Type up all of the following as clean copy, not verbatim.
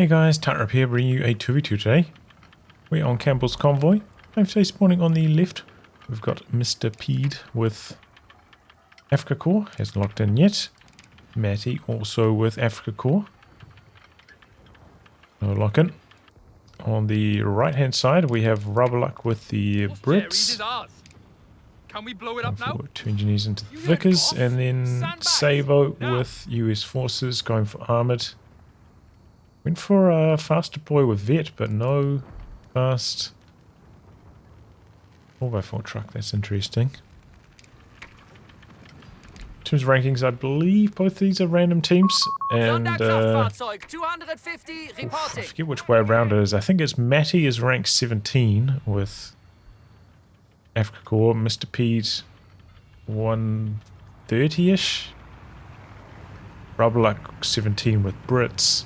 Hey guys, Tightrope here, bringing you a 2v2 today. We're on Campbell's Convoy. I'm today spawning on the left. We've got mrpeed with Afrika core, hasn't locked in yet. Mattie also with Afrika core. No lock in. On the right hand side we have Rubberluck with the Brits. Can we blow it up now? Two engineers into the Vickers, and then Saevo with US forces going for armoured. Went for a fast deploy with Vet, but no fast 4x4 truck. That's interesting. In terms of rankings, I believe both these are random teams, and I forget which way around it is. I think it's Mattie is ranked 17 with Afrika core, mrpeed 130-ish, Rubberluck 17 with Brits,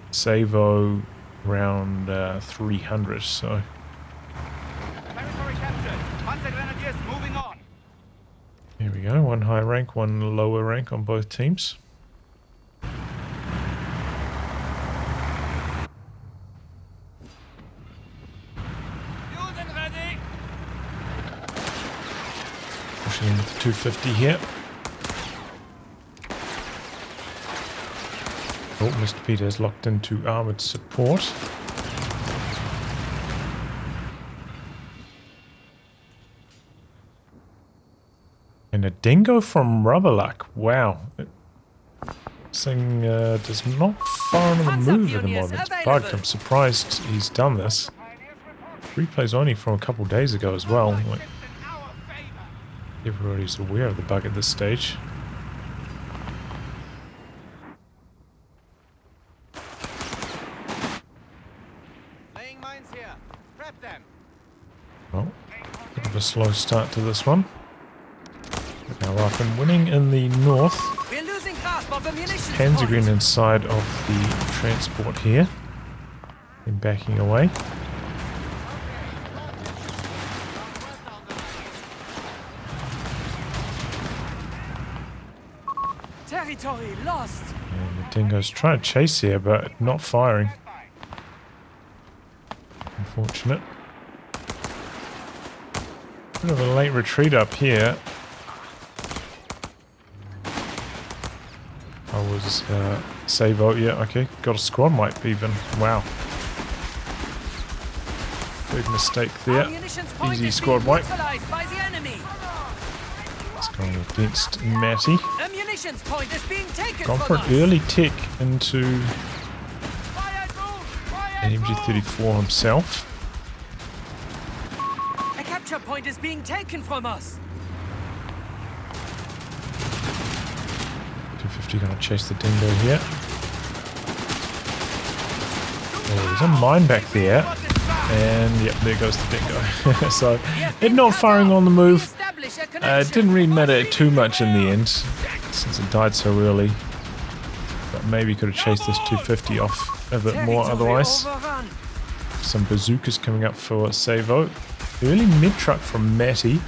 Saevo around 300, so Territory captured. Panzer Grenadiers moving on. here we go, one high rank, one lower rank on both teams. Pushing in with the 250 here. Oh, mrpeed has locked into armoured support. And a dingo from Rubberluck. Wow. This thing does not fire on the move at the moment. It's bugged. I'm surprised he's done this. Replays only from a couple days ago as well. Like, everybody's aware of the bug at this stage. Laying mines here. Prep them. Well, bit of a slow start to this one. But now up and winning in the north. We're losing grasp of ammunition. Panzergren inside of the transport here. And backing away. Territory lost. And the dingo's trying to chase here, but not firing. Unfortunate. Bit of a late retreat up here. I was Saevo, yeah, okay. Got a squad wipe even. Wow. Big mistake there. Easy squad wipe. It's going against Mattie. Gone for an early tech into an MG34 himself. A capture point is being taken from us. 250 going to chase the dingo here. Oh, there's a mine back there. And yep, there goes the dingo. So, it not firing on the move. It didn't really matter too much in the end, since it died so early. But maybe could have chased this 250 off a bit more otherwise. Some bazookas coming up for Saevo. Early mid-truck from Mattie.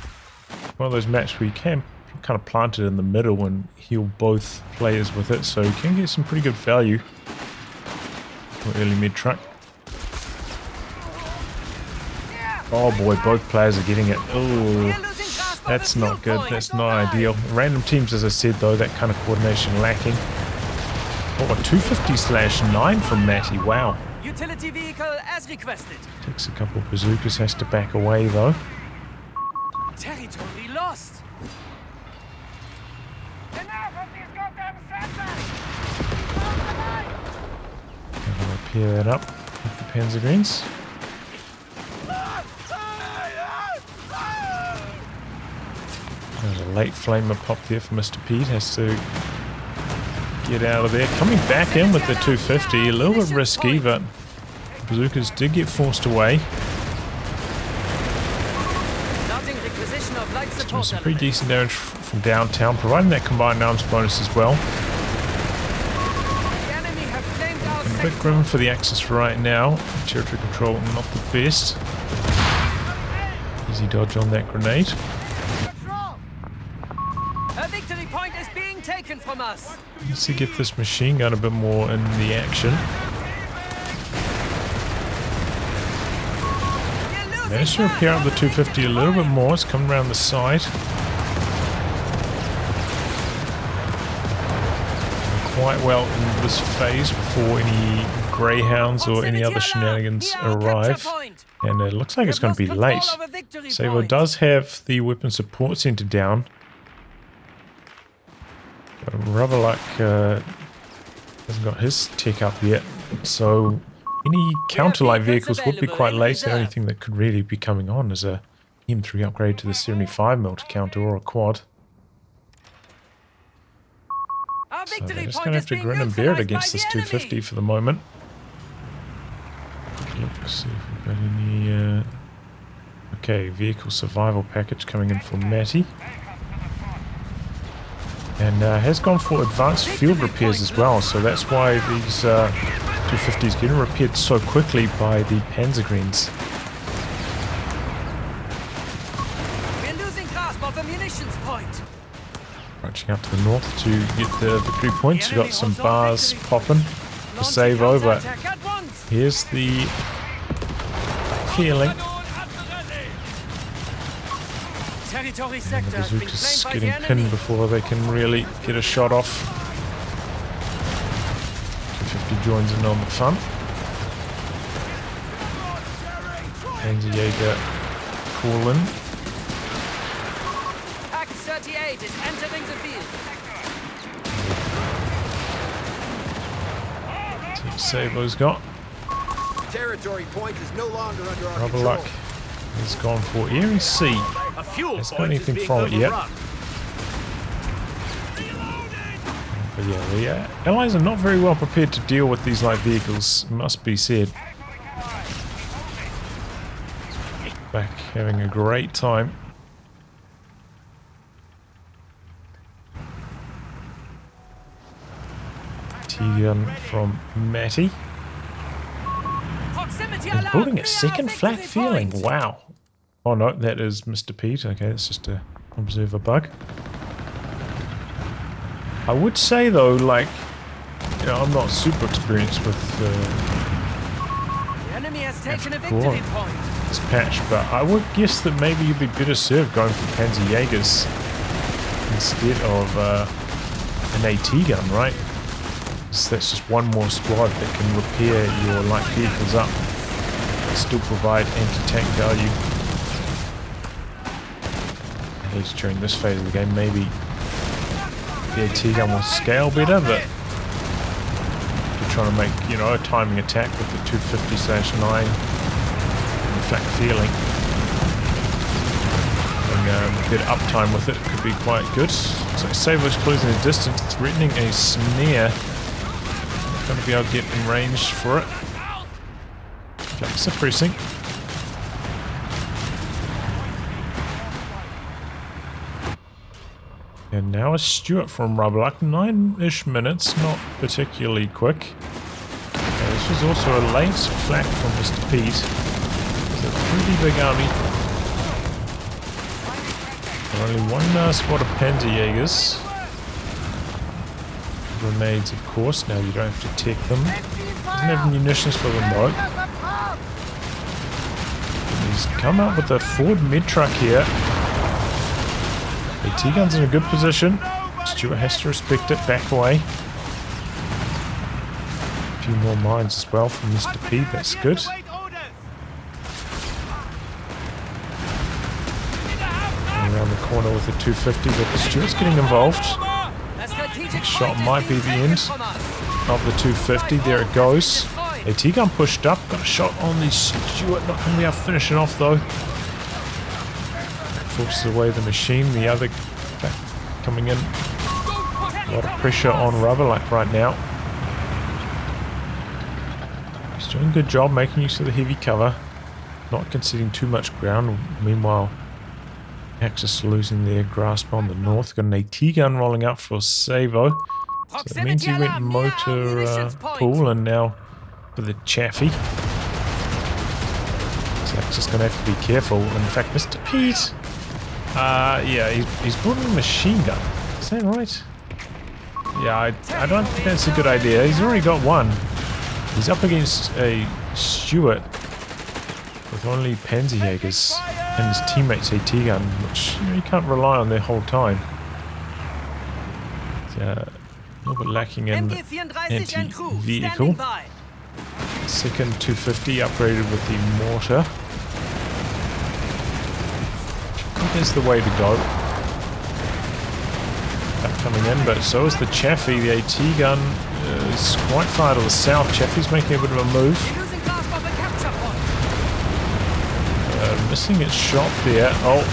One of those maps where you can kind of plant it in the middle and heal both players with it, so you can get some pretty good value for early mid-truck. Oh boy, both players are getting it. Oh, that's not good. That's not ideal. Random teams, as I said, though, that kind of coordination lacking. Oh, a 250/9 from Mattie. Wow. Utility vehicle as requested. Takes a couple of bazookas, has to back away, though. Territory lost. Enough of these goddamn setbacks. Gonna repair that up with the Panzergrens. There's a late flamer pop there for mrpeed. Has to get out of there. Coming back in with the 250. A little bit risky, but bazookas did get forced away. Doing some pretty decent damage from downtown, providing that combined arms bonus as well. And a bit grim for the Axis right now. Territory control not the best. Easy dodge on that grenade. A victory point is being taken from us. Needs to get this machine gun a bit more in the action. Managed to repair up the 250 a little bit more. It's coming around the side. Quite well in this phase before any greyhounds or any other shenanigans arrive. And it looks like it's going to be late. Saevo does have the weapon support center down. But Rubberluck hasn't got his tech up yet. So any counter-light vehicles would be quite late. The only thing that could really be coming on is a M3 upgrade to the 75mm to counter or a quad. So they're just going to have to grin and bear it against this 250 for the moment. Let's see if we've got any... Okay, vehicle survival package coming in for Mattie. And has gone for advanced field repairs as well, so that's why these 250s getting repaired so quickly by the Panzergreens. We're losing grasp of the munitions point. Marching out to the north to get the victory points. We've got some bars popping for Saevo, but here's the feeling. And the bazookas getting pinned before they can really get a shot off. 250 joins in on the fun. Panzerjäger call in. 38 is entering the field. Saevo's got. Territory point is no longer under our Rubberluck has gone for air and sea. Hasn't got anything from it yet. But yeah, the Allies are not very well prepared to deal with these light vehicles, must be said. Back having a great time. T-gun from Mattie. And building a second flak feeling. Wow. Oh no, that is Mr. Pete. Okay, it's just a observer bug. I would say though, like, you know, I'm not super experienced with Afrika this patch, but I would guess that maybe you'd be better served going for Panzerjägers instead of an AT gun, right? So that's just one more squad that can repair your light vehicles up and still provide anti-tank value. At least during this phase of the game, maybe the AT gun will scale better, but if you're trying to make, you know, a timing attack with the 250/9 and the flak feeling, and a bit of uptime with it could be quite good. So Saevo's closing the distance, threatening a snare. Going to be able to get in range for it. Flak suppressing. And now a Stuart from Rubberluck. 9-ish minutes, not particularly quick. This was also a late flak from Mr. Pete. It's a pretty big army. Only one squad of Panzerjägers. Grenades, of course. Now you don't have to take them. Doesn't have munitions for them though. And he's come out with a Ford mid truck here. AT gun's in a good position. Stuart has to respect it. Back away. A few more mines as well from Mr. P. That's good. And around the corner with the 250, but the Stuart's getting involved. Next shot might be the end of the 250. There it goes. AT gun pushed up. Got a shot on the Stuart. Not going to be able to finish it off though. Forces away the machine. The other coming in. A lot of pressure on Rubberluck right now. He's doing a good job making use of the heavy cover. Not conceding too much ground. Meanwhile, Axis losing their grasp on the north. Got an AT gun rolling up for Saevo. So that means he went motor pool and now for the Chaffee. So Axis going to have to be careful. In fact, Mr. Pete, yeah, he's building a machine gun. Is that right? Yeah, I don't think that's a good idea. He's already got one. He's up against a Stuart with only Panzerjägers and his teammates AT gun, which you can't rely on their whole time. A little bit lacking in anti-vehicle. Second 250 upgraded with the mortar. I think is the way to go. That coming in, but so is the Chaffee. The AT gun is quite far to the south. Chaffee's making a bit of a move. Missing its shot there. Oh,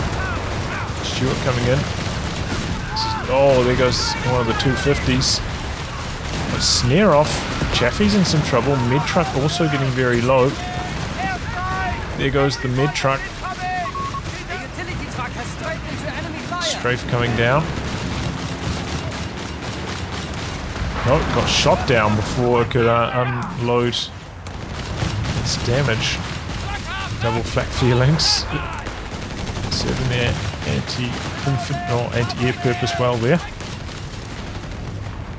Stewart coming in. Oh, there goes one of the 250s. But snare off. Chaffee's in some trouble. Med truck also getting very low. There goes the med truck. Strafe coming down. Oh, it got shot down before it could unload its damage. Double flak feelings. Serving their anti-air purpose well there.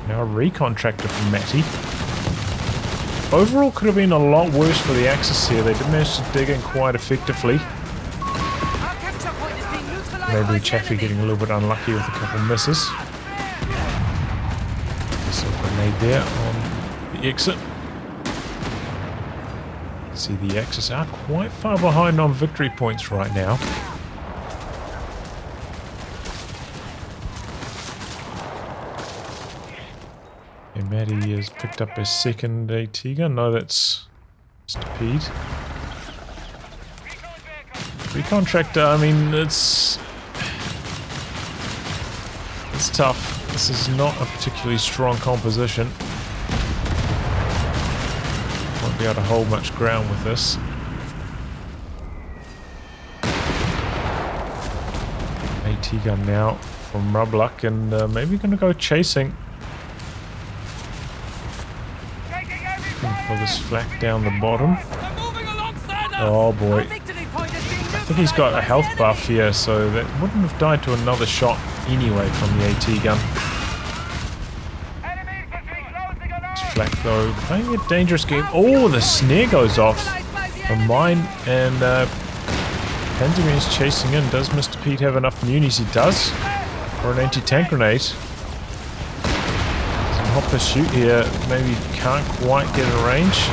Now a recon tractor from Mattie. Overall could have been a lot worse for the Axis here. They did manage to dig in quite effectively. Maybe Chaffee getting a little bit unlucky with a couple misses. So a grenade there on the exit. See, the Axis are quite far behind on victory points right now. And Mattie has picked up a second AT gun. No, that's mrpeed. Recon tractor, I mean, it's tough. This is not a particularly strong composition. Won't be able to hold much ground with this. AT gun now from Rubberluck, and maybe going to go chasing. Looking for this flak down the bottom. Oh boy. I think he's got a health buff here, so that wouldn't have died to another shot anyway from the AT gun. Flak though, playing a dangerous game. Oh, the snare goes off. A mine, and Panzerman is chasing in. Does mrpeed have enough munis? He does. Or an anti-tank grenade. Some hot pursuit here. Maybe can't quite get in range.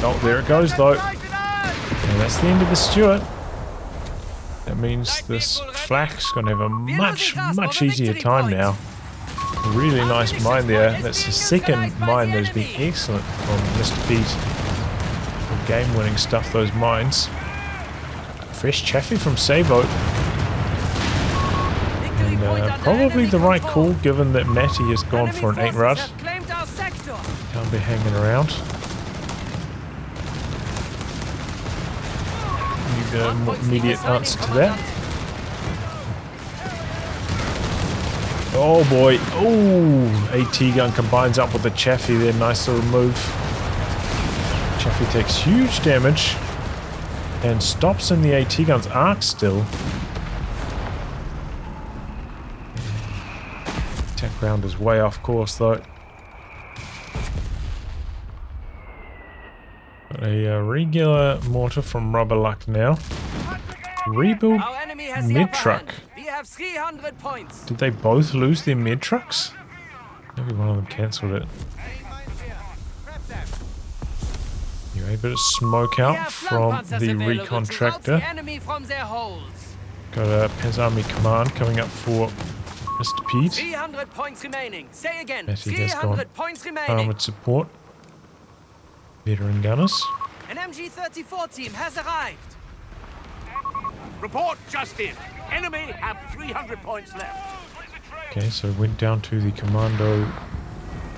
Oh, there it goes though. And that's the end of the Stewart. That means this flak's going to have a much easier time now. A really nice mine there. That's the second mine that has been excellent from mrpeed. Game-winning stuff, those mines. Fresh Chaffee from Saevo. And probably the right call, given that Mattie has gone for an 8 rud. Can't be hanging around. Need a more immediate answer to that. Oh boy. Oh, AT gun combines up with the Chaffee there. Nice little move. Chaffee takes huge damage and stops in the AT gun's arc still. Attack round is way off course though. A regular mortar from Rubberluck now. Rebuild mid truck. Did they both lose their mid trucks? Maybe one of them cancelled it. You're able to smoke out from the recon tractor. Got a Panzer Army Command coming up for mrpeed. 300 points remaining. Say again. Mattie has gone points remaining. armored support. Veteran gunners. An MG-34 team has arrived. Report just in. Enemy have 300 points left. Okay, so went down to the commando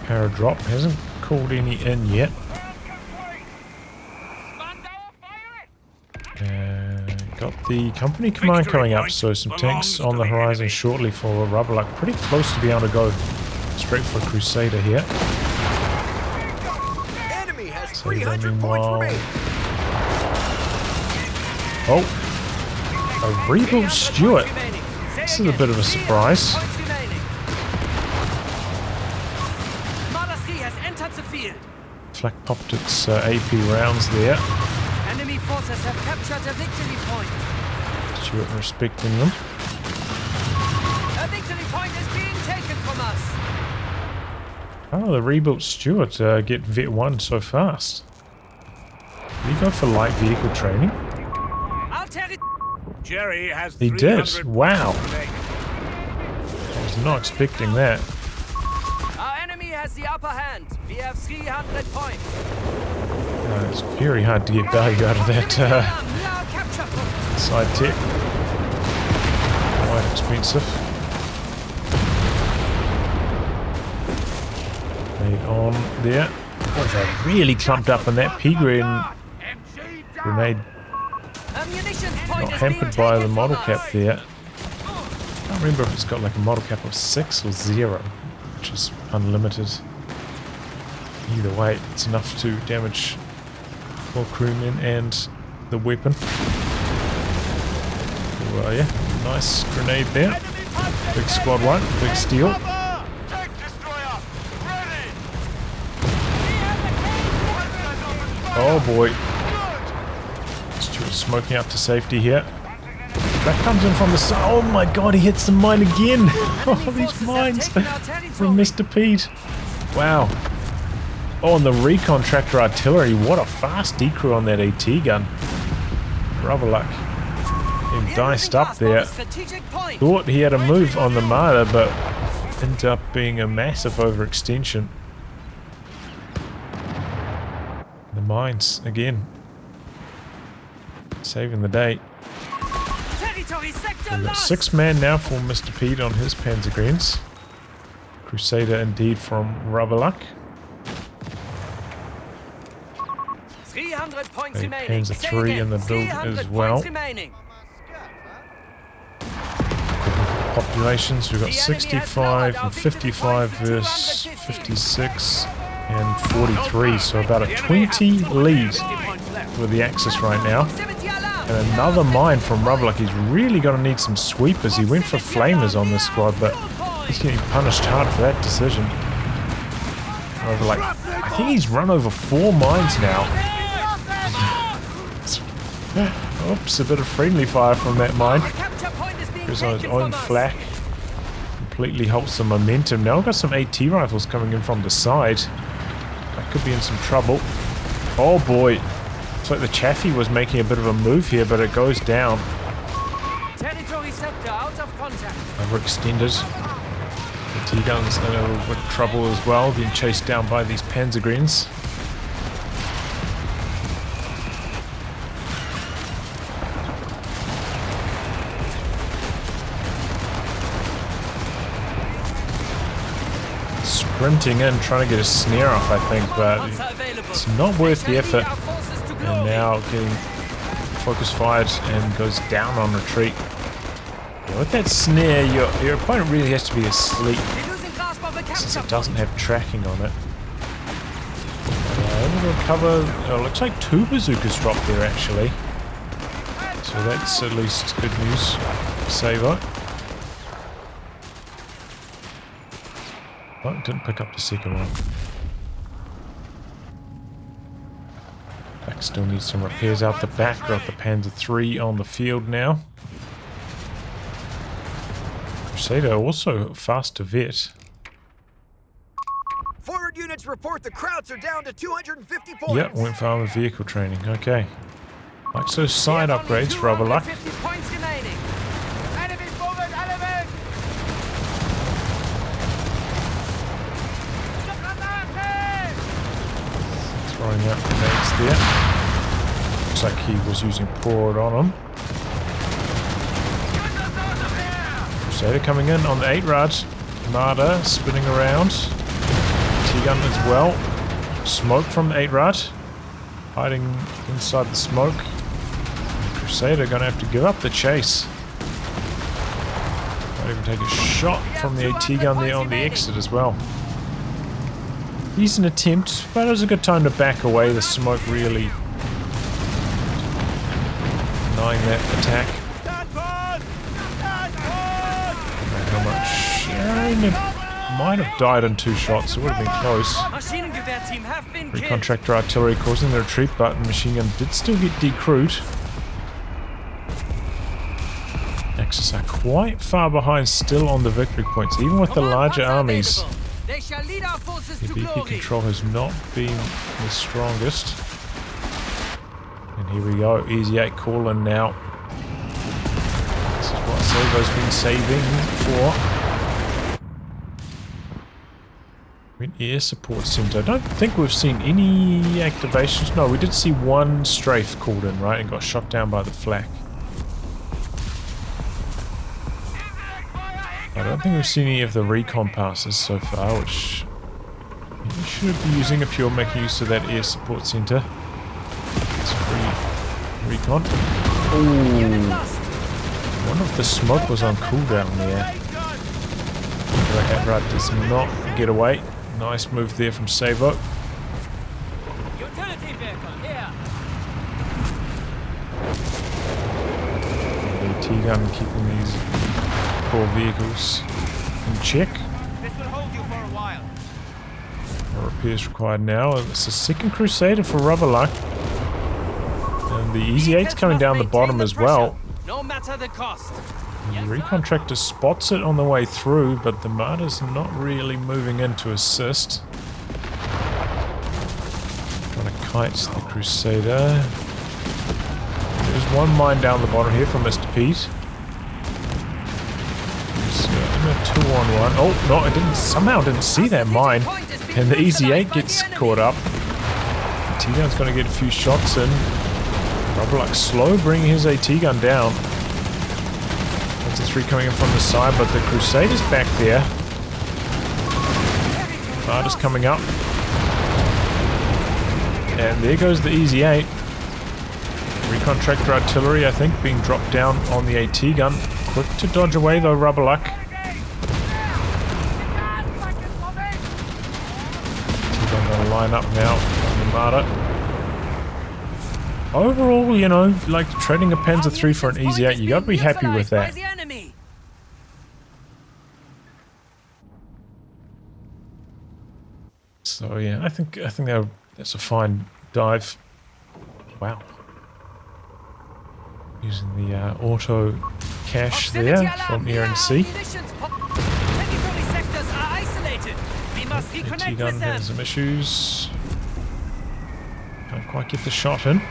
paradrop. Hasn't called any in yet. Got the company command coming up, so some tanks on the horizon shortly for Rubberluck. Pretty close to be able to go straight for Crusader here. So meanwhile... Oh! A rebuilt Stewart. This is a bit of a surprise. Flak popped its AP rounds there. forces have captured a victory point. Stuart respecting them. A victory point is being taken from us. Oh, the rebuilt Stuart get Vet 1 so fast. Did he go for light vehicle training? Our territory. Jerry has He did. 300 Wow. points remaining. I was not expecting that. Our enemy has the upper hand. We have 300 points. It's very hard to get value out of that side tech. Quite expensive. Made on there. Oh, they're really clumped up in that pea grenade. Not hampered by the model cap there. I can't remember if it's got like a model cap of 6 or 0, which is unlimited. Either way, it's enough to damage more crewmen and the weapon. Well, yeah, nice grenade there. Big squad 1, big steal. Oh boy. Stuart's smoking out to safety here. That comes in from the side. Oh my god, he hits the mine again. Oh, these mines from Mr. Pete. Wow. Oh, and the recon tractor artillery. What a fast decrew on that AT gun. Rubberluck. Being diced up there. Thought he had a move on the Marder, but ended up being a massive overextension. The mines again. Saving the day. We've got 6 man now for Mr. Pete on his Panzergreens. Crusader indeed from Rubberluck. 300 points A remaining. Panzer 3 in the build as well. Populations, we've got 65 and 55 versus 56 and 43, so about a 20 lead for the Axis right now. And another mine from Rubberluck. He's really going to need some sweepers. He went for flamers on this squad, but he's getting punished hard for that decision. Over like, I think he's run over 4 mines now. Oops, a bit of friendly fire from that mine. Goes on his own flak. Completely helps the momentum. Now we've got some AT rifles coming in from the side. That could be in some trouble. Oh boy. Looks like the Chaffee was making a bit of a move here, but it goes down. Territory sector out of contact. Overextended. The T-guns in a little bit of trouble as well, being chased down by these Panzergreens. Sprinting in, trying to get a snare off, I think, but it's not worth the effort. And now getting focus fired and goes down on retreat. Yeah, with that snare, your opponent really has to be asleep, since it doesn't have tracking on it. Able to recover. Looks like 2 bazookas dropped there actually. So that's at least good news. Saevo. Oh, didn't pick up the second one. Back still needs some repairs out the back. Got the Panzer 3 on the field now. Crusader also fast to vet. Forward units report the Krauts are down to 250 points. Yep, went for armored vehicle training. Okay. Like so, side upgrades for Rubberluck. Points remaining. Enemy forward, enemy! Throwing out grenades there. Looks like he was using Port on him. Crusader coming in on the 8-rad. Marder spinning around. T-gun as well. Smoke from the 8-rad. Hiding inside the smoke. Crusader gonna have to give up the chase. Might even take a shot from the AT gun there on the exit as well. Decent attempt, but it was a good time to back away. The smoke really denying that attack. How much might have died in 2 shots. It would have been close. Maschinengewehrteam have been killed. Recontractor artillery causing the retreat, but the machine gun did still get decrewed. Axis are quite far behind still on the victory points, even with the larger armies. They shall lead our forces The to BP glory. control has not been the strongest. And here we go, Easy 8 calling now. This is what Saevo's been saving for. Air support center. I don't think we've seen any activations. No, we did see one strafe called in, right? And got shot down by the flak. I don't think we've seen any of the recon passes so far, which we should be using if you're making use of that air support center. It's free recon. Ooh. I wonder if the smoke was on cooldown there. The Hamrat does not get away. Nice move there from Saevo. Utility vehicle here. The T-gun keeping these core vehicles in check. This will hold you for a while. No repairs required now. It's a second Crusader for Rubberluck. And the Easy 8's coming down the bottom as well. No matter the cost. The Recontractor spots it on the way through, but the Martyr's not really moving in to assist. Trying to kite the Crusader. There's one mine down the bottom here from mrpeed. In a 2-on-1. Oh, no, I somehow didn't see that mine. And the Easy 8 gets caught up. T-gun's going to get a few shots in. Rubberluck slow bringing his AT gun down. That's a 3 coming in from the side, but the Crusader's back there. Martyr's coming up. And there goes the Easy 8. Recontractor artillery, I think, being dropped down on the AT gun. Quick to dodge away though, Rubberluck. T-gun gonna line up now on the Martyr. Overall, you know, like trading a Panzer III for an Easy 8, you gotta be happy with that. So yeah, I think that's a fine dive. Wow. Using the auto cache there from air and sea. T-gun has some issues. Can't quite get the shot in.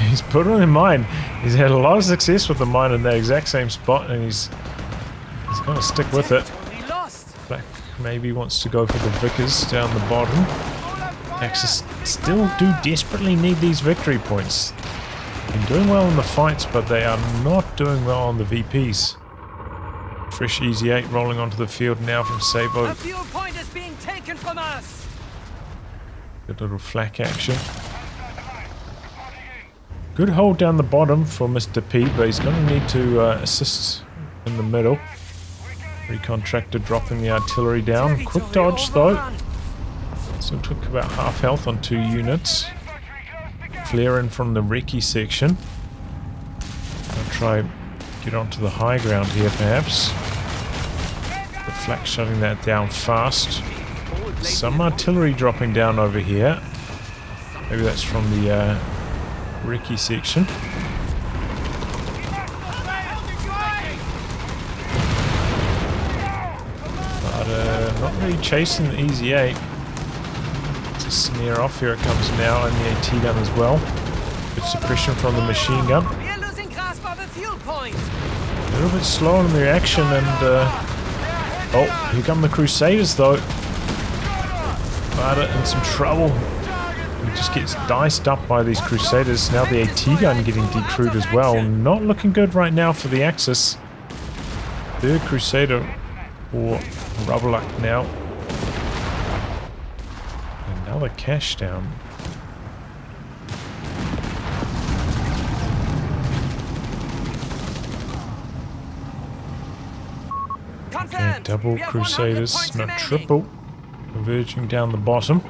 He's put it in mine. He's had a lot of success with the mine in that exact same spot, and he's going to stick with it. Black maybe wants to go for the Vickers down the bottom. Axis still do desperately need these victory points. Been doing well in the fights, but they are not doing well on the VPs. Fresh Easy 8 rolling onto the field now from Saevo. A fuel point is being taken from us. Good little flak action. Good hold down the bottom for mrpeed, but he's going to need to assist in the middle. Recontractor dropping the artillery down. Quick dodge though. So it took about half health on 2 units. Flare in from the recce section. I'll try get onto the high ground here perhaps. The flak shutting that down fast. Some artillery dropping down over here. Maybe that's from the recce section. But not really chasing the Easy 8. It's a snare off. Here it comes now, and the AT gun as well. Good suppression from the machine gun. We are losing grasp of a fuel point. A little bit slow on the reaction, and oh, here come the Crusaders though. Martyr in some trouble. He just gets diced up by these Crusaders. Now the AT gun getting decrewed as well. Not looking good right now for the Axis. Third Crusader for Rubberluck now. Another cache down. Okay, double Crusaders, not triple. Converging down the bottom.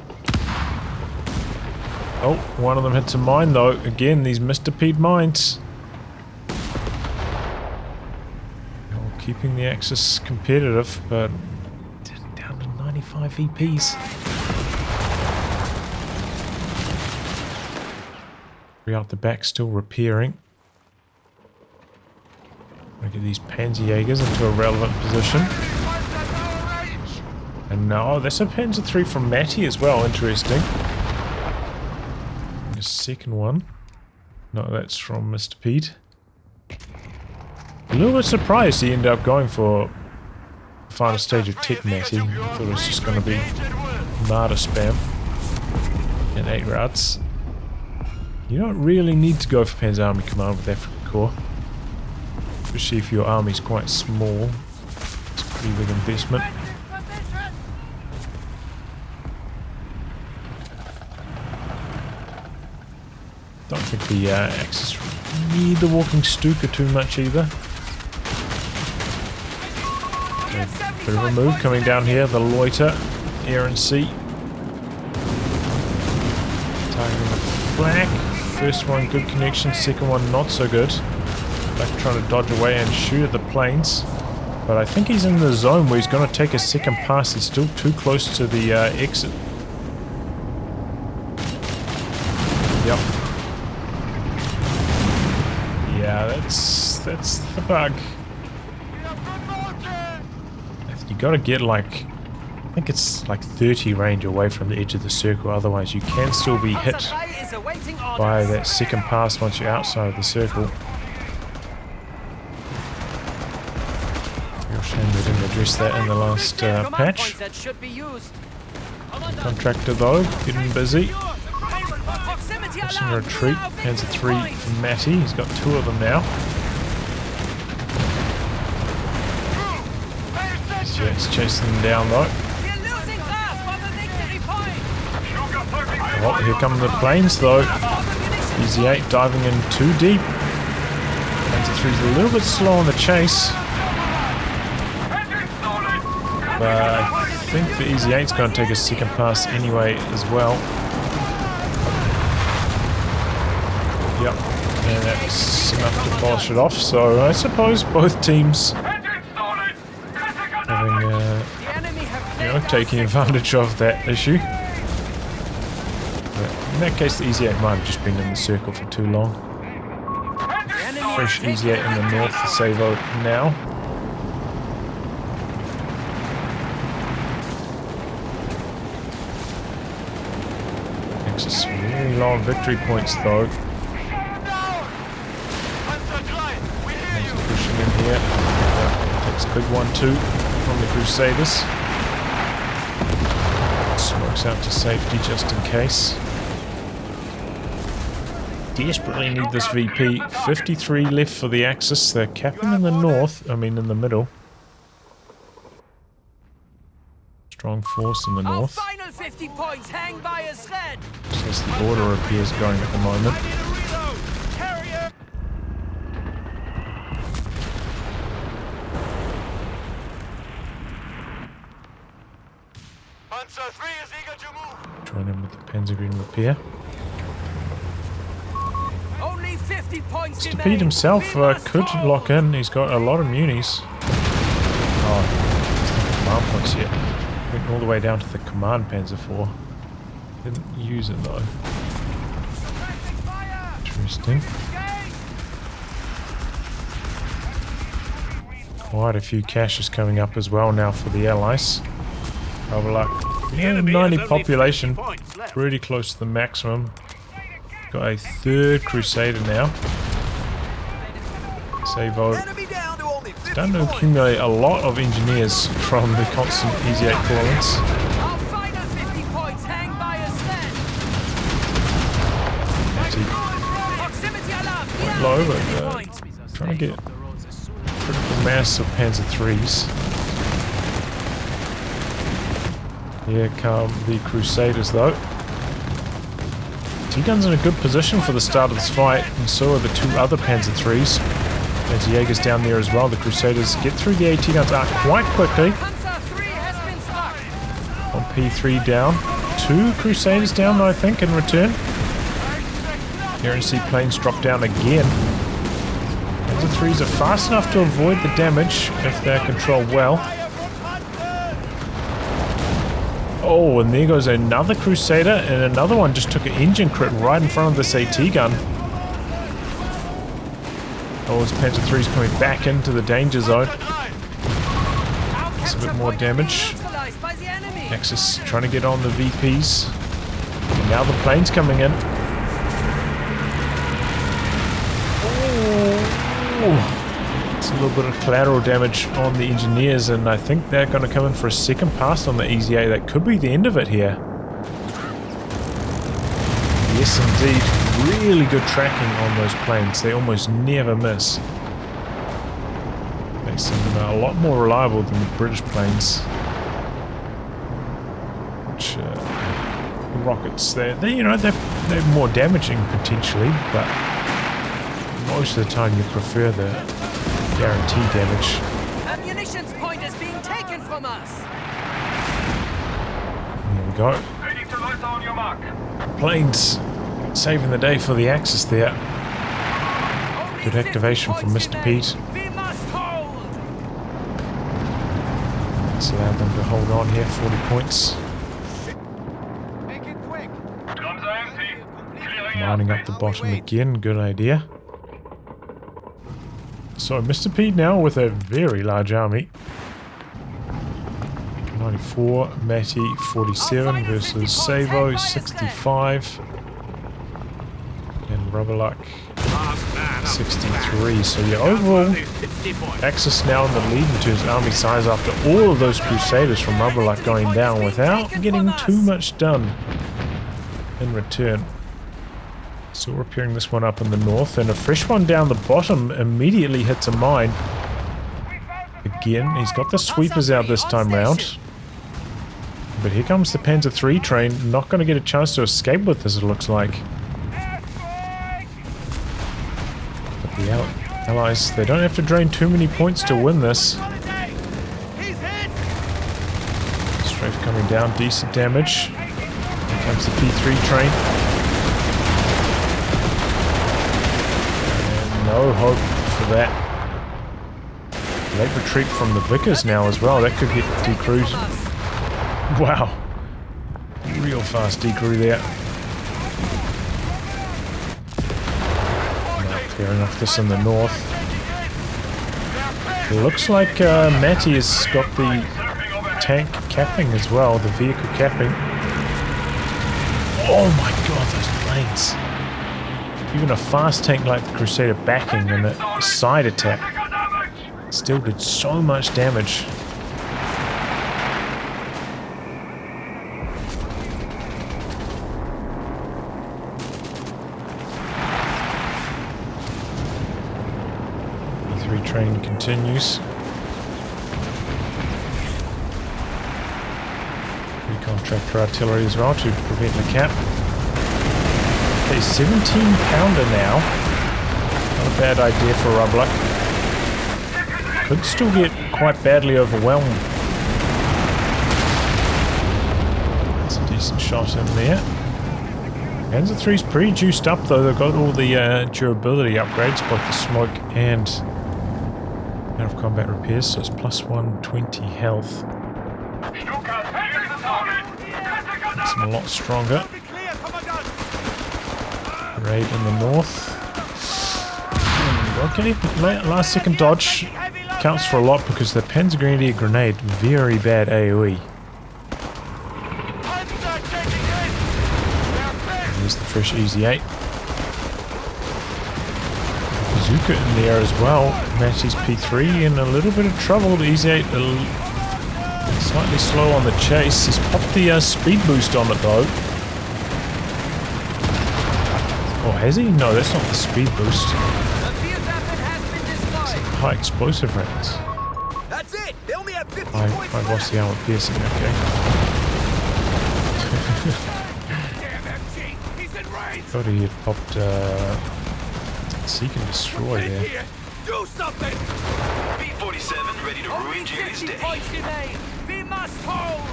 Oh, one of them hits a mine though. Again, these mrpeed mines. Keeping the Axis competitive, but 5 VPs. 3 out the back, still repairing. Gonna get these Panzerjägers into a relevant position. And now, there's a Panzer 3 from Mattie as well, interesting. And a second one. No, that's from mrpeed. A little bit surprised he ended up going for the final stage of Tech Mattie. I thought it was just going to be Marder spam and 8 routes. You don't really need to go for Panzer Army Command with Afrika Korps. Especially if your army's quite small. It's a pretty big investment. Don't think the Axis need the walking Stuka too much either. So, bit of a move coming down here, the loiter, air and sea. Targeting the flak. First one, good connection, second one, not so good. Like trying to dodge away and shoot at the planes. But I think he's in the zone where he's going to take a second pass. He's still too close to the exit. Yep. Yeah, that's the bug. You gotta get like, I think it's like 30 range away from the edge of the circle, otherwise you can still be hit by that second pass once you're outside of the circle. Real shame we didn't address that in the last patch. Contractor though, getting busy. Forcing a retreat. Panzer 3 from Mattie. He's got 2 of them now. Jets chasing them down though. Oh, here come the planes though. Easy 8 diving in too deep. Panzer 3's a little bit slow on the chase. But I think the Easy 8's going to take a second pass anyway as well. Yep, and that's enough to polish it off, so I suppose both teams having, taking advantage of that issue. But in that case, the Easy 8 might have just been in the circle for too long. Fresh Easy 8 in the north, the Saevo now. Axis really low on victory points though. Pushing in here. Takes a big one too from the Crusaders. Smokes out to safety just in case. Desperately need this VP. 53 left for the Axis. They're capping in the north. I mean in the middle. Strong force in the north. Just as the border repairs going at the moment. Join in with the Panzergreen repair. Only 50 points mrpeed himself could lock in. He's got a lot of munis. Oh, command points yet. Went all the way down to the command Panzer 4. Didn't use it though. Interesting. Quite a few caches coming up as well now for the Allies. Rubberluck. Yeah, 90 population, pretty close to the maximum. Got a 3rd Crusader now. Saevo starting to accumulate a lot of engineers from the constant Easy 8 call-ins. Quite low, but trying to get critical mass of Panzer 3s. Here come the Crusaders though. T-Gun's in a good position for the start of this fight, and so are the 2 other Panzer 3s. Panzerjäger's down there as well. The Crusaders get through the AT guns quite quickly. One P3 down. 2 Crusaders down, I think, in return. Air and sea planes drop down again. Panzer 3s are fast enough to avoid the damage if they're controlled well. Oh, and there goes another Crusader, and another one just took an engine crit right in front of this AT gun. Oh, his Panzer III's coming back into the danger zone. It's a bit more damage. Axis trying to get on the VPs. And now the plane's coming in. Oh. It's a little bit of collateral damage on the engineers, and I think they're going to come in for a second pass on the EZA. That could be the end of it here. Yes, indeed. Really good tracking on those planes. They almost never miss. Makes them a lot more reliable than the British planes. Which, rockets, they're more damaging potentially, but most of the time you prefer the guaranteed damage. Ammunitions point is being taken from us. There we go. Planes saving the day for the Axis there. Good activation from mrpeed. That's allowed them to hold on here, 40 points. Make it quick. Lining up the bottom again, good idea. So mrpeed now with a very large army. 94, Mattie 47 versus Saevo 65. And Rubberluck 63. So yeah, overall, Axis now in the lead in terms of army size after all of those Crusaders from Rubberluck going down without getting too much done in return. So we're repairing this one up in the north, and a fresh one down the bottom immediately hits a mine. Again, he's got the sweepers out this time round. But here comes the Panzer III train, not going to get a chance to escape with this, it looks like. But the Allies, they don't have to drain too many points to win this. Strafe coming down, decent damage. Here comes the P3 train. No hope for that. Late retreat from the Vickers now as well. That could get decrewed. Wow. Real fast decrew there. Now clearing off this in the north. It looks like Mattie has got the tank capping as well, the vehicle capping. Oh my god, those planes. Even a fast tank like the Crusader backing and a side attack still did so much damage. E3 train continues. Recon tractor artillery as well to prevent the cap. A 17-pounder now. Not a bad idea for Rubberluck. Could still get quite badly overwhelmed. That's a decent shot in there. Panzer III's pretty juiced up though. They've got all the durability upgrades, both the smoke and out of combat repairs, so it's plus 120 health. Makes them a lot stronger. Raid in the north. Okay, last second dodge counts for a lot because the Panzer Grenadier grenade, very bad AoE. There's the fresh EZ8. Bazooka in there as well. Mattie's P3 in a little bit of trouble. The EZ8 slightly slow on the chase. He's popped the speed boost on it though. Oh, has he? No, that's not the speed boost. It's high explosive rounds. That's it. They only have 50 I points lost the armor piercing, okay. Thought he had popped seek and destroy there. Do something. P-47 ready to ruin Jerry's day. We must hold.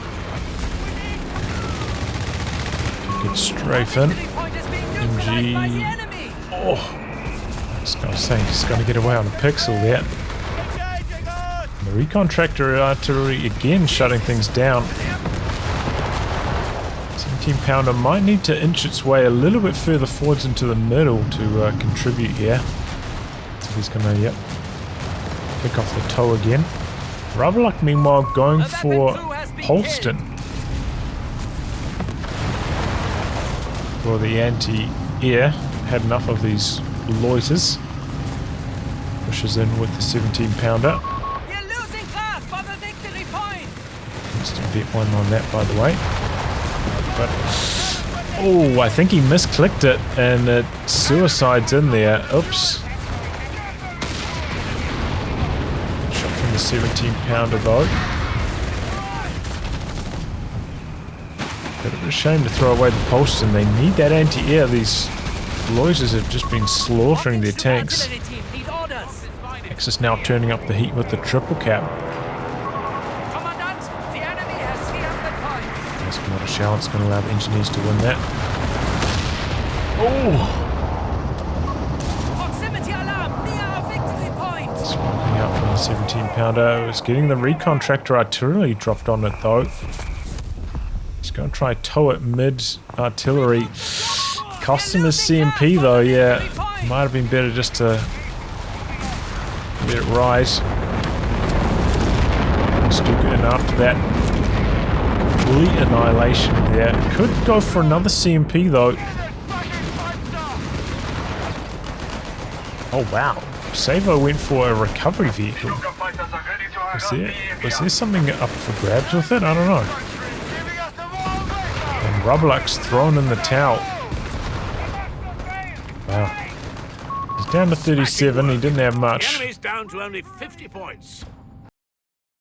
Good strafe in. MG. Oh, I was going to say, he's going to get away on a pixel there. The recon tractor artillery again shutting things down. 17 pounder might need to inch its way a little bit further forwards into the middle to contribute here. So he's gonna, yep, pick off the tow again. Rubberluck meanwhile going for Holston for the anti-air. Had enough of these loiters. Pushes in with the 17 pounder. You're losing grasp of a victory point. Needs to bet one on that, by the way. But oh, I think he misclicked it and it suicides in there. Oops. Shot from the 17 pounder though. Bit of a shame to throw away the post, and they need that anti-air. These loiters have just been slaughtering their tanks. Axis now turning up the heat with the triple cap. Commandant, the enemy has 300 points. That's not a shell. It's going to allow the engineers to win that. Oh! Proximity alarm near our victory point. Smoking out from the 17 pounder. It's getting the recon tractor artillery dropped on it though. Just going to try tow it mid artillery. Cost him his CMP though, yeah. Might have been better just to get it right. Stuka in after that. Complete annihilation there. Could go for another CMP though. Oh wow. Saevo went for a recovery vehicle. Was there something up for grabs with it? I don't know. And Rubberluck's thrown in the towel. Wow. He's down to 37. He didn't have much. The enemy's down to only 50 points.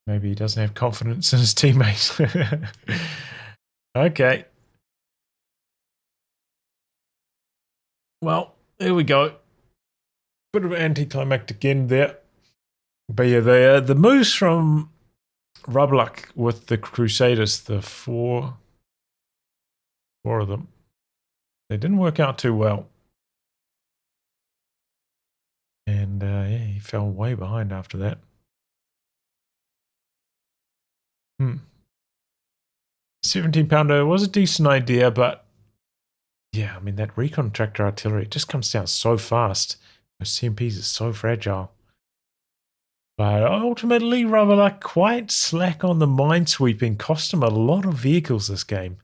Maybe he doesn't have confidence in his teammates. Okay. Well, there we go. Bit of an anticlimactic end there. But yeah, the moves from Rubberluck with the Crusaders, the four of them, they didn't work out too well. And yeah, he fell way behind after that. 17 pounder was a decent idea, but yeah, I mean, that recon tractor artillery, it just comes down so fast. Those CMPs are so fragile. But ultimately, Rubberluck quite slack on the minesweeping. Cost him a lot of vehicles this game.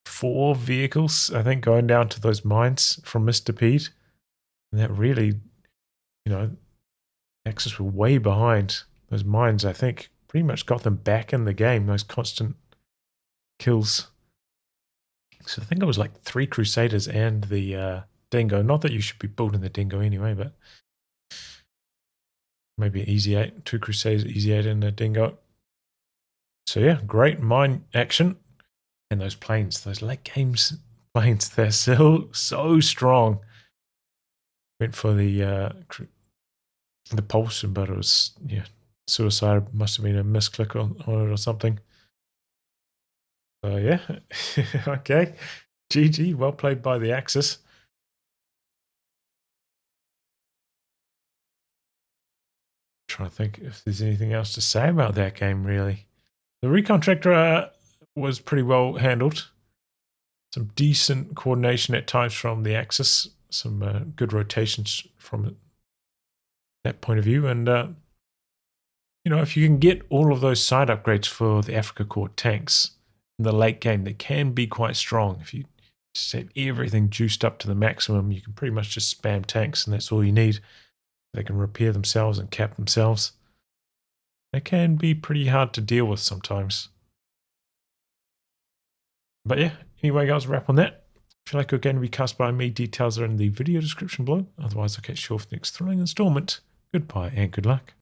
4 vehicles, I think, going down to those mines from mrpeed. And that really, you know, Axis were way behind. Those mines, I think, pretty much got them back in the game. Those constant kills. So I think it was like 3 Crusaders and the Dingo. Not that you should be building the Dingo anyway, but maybe an easy 8. 2 Crusaders, easy 8 and a Dingo. So yeah, great mine action. And those planes, those late games planes, they're still so strong. Went for the Pulsar, but it was, yeah, suicide. Must have been a misclick on it or something. So yeah, okay. GG, well played by the Axis. Trying to think if there's anything else to say about that game, really. The recon tractor was pretty well handled. Some decent coordination at times from the Axis. Some good rotations from that point of view. And, you know, if you can get all of those side upgrades for the Afrika Korps tanks in the late game, they can be quite strong. If you just have everything juiced up to the maximum, you can pretty much just spam tanks, and that's all you need. They can repair themselves and cap themselves. They can be pretty hard to deal with sometimes. But yeah, anyway, guys, wrap on that. If you like your game to be cast by me, details are in the video description below. Otherwise, I'll catch you off the next thrilling installment. Goodbye and good luck.